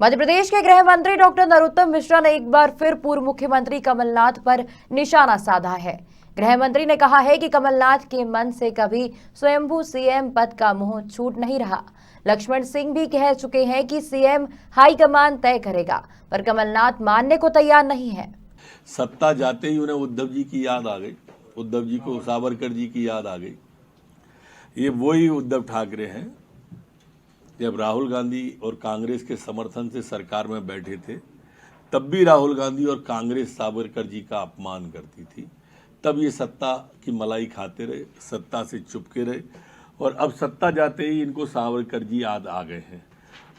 मध्य प्रदेश के गृह मंत्री डॉक्टर नरोत्तम मिश्रा ने एक बार फिर पूर्व मुख्यमंत्री कमलनाथ पर निशाना साधा है। गृह मंत्री ने कहा है कि कमलनाथ के मन से कभी स्वयंभू सीएम पद का मोह छूट नहीं रहा। लक्ष्मण सिंह भी कह चुके हैं कि सीएम हाईकमान तय करेगा, पर कमलनाथ मानने को तैयार नहीं है। सत्ता जाते ही उन्हें उद्धव जी की याद आ गई, उद्धव जी को सावरकर जी की याद आ गई। ये वही उद्धव ठाकरे हैं जब राहुल गांधी और कांग्रेस के समर्थन से सरकार में बैठे थे, तब भी राहुल गांधी और कांग्रेस सावरकर जी का अपमान करती थी। तब ये सत्ता की मलाई खाते रहे, सत्ता से चुपके रहे, और अब सत्ता जाते ही इनको सावरकर जी याद आ गए हैं।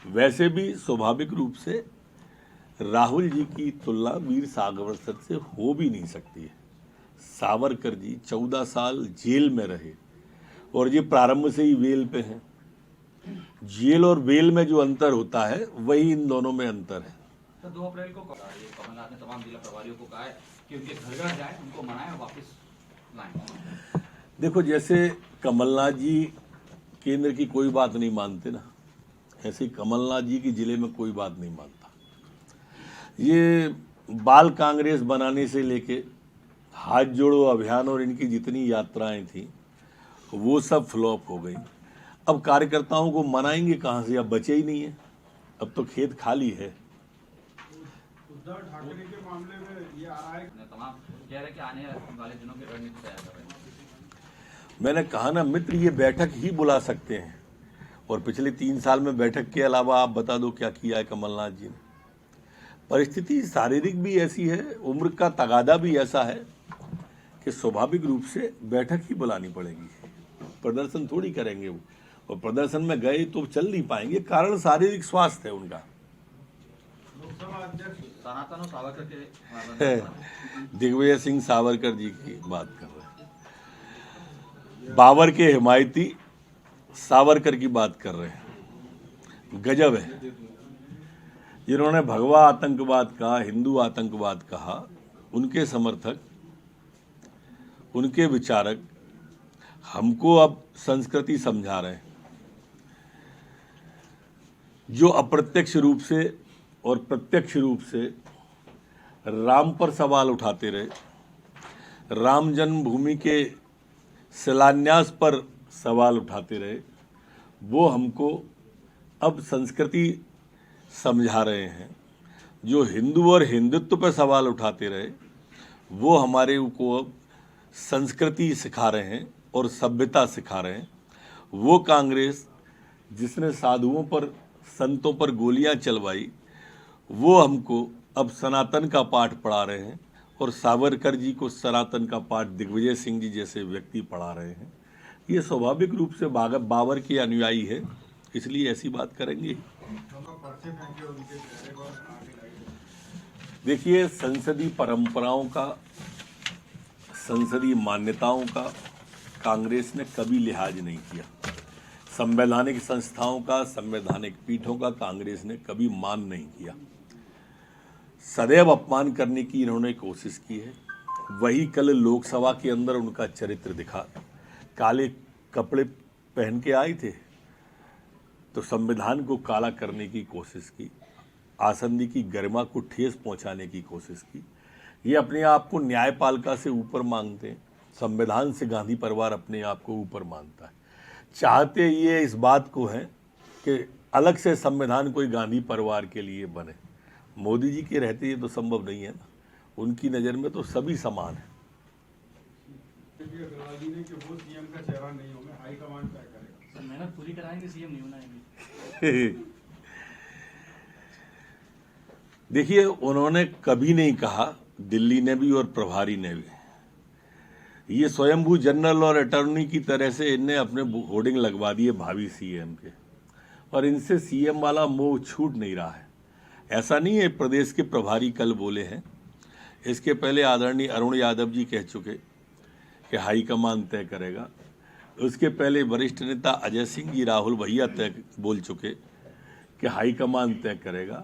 वैसे भी स्वाभाविक रूप से राहुल जी की तुलना वीर सावरकर से हो भी नहीं सकती है। सावरकर जी 14 साल जेल में रहे और ये प्रारंभ से ही वेल पे हैं। जेल और वेल में जो अंतर होता है वही इन दोनों में अंतर है। तो 2 अप्रैल को कमलनाथ ने तमाम जिला प्रभारियों को कहा है कि उनके घर घर जाएं, उनको मनाएं और वापस लाएं। देखो, जैसे कमलनाथ जी केंद्र की कोई बात नहीं मानते ना, ऐसे ही कमलनाथ जी की जिले में कोई बात नहीं मानता। ये बाल कांग्रेस बनाने से लेके हाथ जोड़ो अभियान और इनकी जितनी यात्राएं थी वो सब फ्लॉप हो गई। अब कार्यकर्ताओं को मनाएंगे कहां से? अब बचे ही नहीं है, अब तो खेत खाली है। उद्धव ठाकरे के मामले में ये आ रहा है, तमाम कह रहे कि आने वाले दिनों की रणनीति तैयार कर रहे हैं। मैंने कहा ना मित्र, ये बैठक ही बुला सकते हैं, और पिछले 3 साल में बैठक के अलावा आप बता दो क्या किया है कमलनाथ जी ने। परिस्थिति शारीरिक भी ऐसी है, उम्र का तगादा भी ऐसा है कि स्वाभाविक रूप से बैठक ही बुलानी पड़ेगी। प्रदर्शन थोड़ी करेंगे वो, और प्रदर्शन में गए तो चल नहीं पाएंगे, कारण शारीरिक स्वास्थ्य है उनका। लोकसभा अध्यक्ष सनातन और सावरकर के दिग्विजय सिंह सावरकर जी की बात कर रहे हैं, बाबर के हिमायती सावरकर की बात कर रहे हैं। गजब है, जिन्होंने भगवा आतंकवाद कहा, हिंदू आतंकवाद कहा, उनके समर्थक, उनके विचारक हमको अब संस्कृति समझा रहे हैं। जो अप्रत्यक्ष रूप से और प्रत्यक्ष रूप से राम पर सवाल उठाते रहे, राम जन्मभूमि के शिलान्यास पर सवाल उठाते रहे, वो हमको अब संस्कृति समझा रहे हैं। जो हिंदू और हिंदुत्व पर सवाल उठाते रहे, वो हमारे को अब संस्कृति सिखा रहे हैं और सभ्यता सिखा रहे हैं। वो कांग्रेस जिसने साधुओं पर, संतों पर गोलियां चलवाई, वो हमको अब सनातन का पाठ पढ़ा रहे हैं, और सावरकर जी को सनातन का पाठ दिग्विजय सिंह जी जैसे व्यक्ति पढ़ा रहे हैं। ये स्वाभाविक रूप से बाबर के अनुयायी है, इसलिए ऐसी बात करेंगे। देखिए, संसदीय परंपराओं का, संसदीय मान्यताओं का कांग्रेस ने कभी लिहाज नहीं किया। संवैधानिक संस्थाओं का, संवैधानिक पीठों का कांग्रेस ने कभी मान नहीं किया। सदैव अपमान करने की इन्होंने कोशिश की है। वही कल लोकसभा के अंदर उनका चरित्र दिखा। काले कपड़े पहन के आए थे तो संविधान को काला करने की कोशिश की, आसंदी की गरिमा को ठेस पहुंचाने की कोशिश की। ये अपने आप को न्यायपालिका से ऊपर मांगते हैं, संविधान से गांधी परिवार अपने आप को ऊपर मानता है। चाहते ये इस बात को है कि अलग से संविधान कोई गांधी परिवार के लिए बने। मोदी जी के रहते ये तो संभव नहीं है ना, उनकी नज़र में तो सभी समान है। मेहनत पूरी कराएंगे, सीएम नहीं बनाएंगे। देखिए, उन्होंने कभी नहीं कहा, दिल्ली ने भी और प्रभारी ने भी, ये स्वयंभू जनरल और अटॉर्नी की तरह से इनने अपने होर्डिंग लगवा दिए भावी सीएम के, और इनसे सीएम वाला मोह छूट नहीं रहा है। ऐसा नहीं है प्रदेश के प्रभारी कल बोले हैं, इसके पहले आदरणीय अरुण यादव जी कह चुके कि हाईकमान तय करेगा। उसके पहले वरिष्ठ नेता अजय सिंह जी, राहुल भैया तय बोल चुके कि हाईकमान तय करेगा।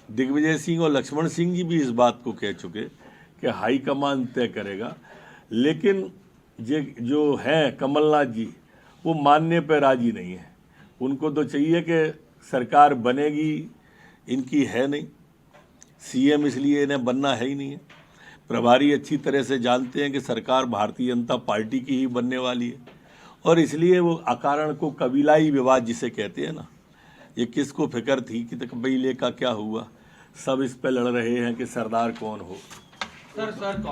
दिग्विजय सिंह और लक्ष्मण सिंह जी भी इस बात को कह चुके कि हाईकमान तय करेगा। लेकिन जो है कमलनाथ जी, वो मानने पर राजी नहीं है। उनको तो चाहिए कि सरकार बनेगी, इनकी है नहीं। सीएम इसलिए इन्हें बनना है ही नहीं है। प्रभारी अच्छी तरह से जानते हैं कि सरकार भारतीय जनता पार्टी की ही बनने वाली है, और इसलिए वो अकारण को कबीलाई विवाद जिसे कहते हैं ना, ये किसको फिक्र थी कि कबीले का क्या हुआ, सब इस पे लड़ रहे हैं कि सरदार कौन हो। सर कांग्रेस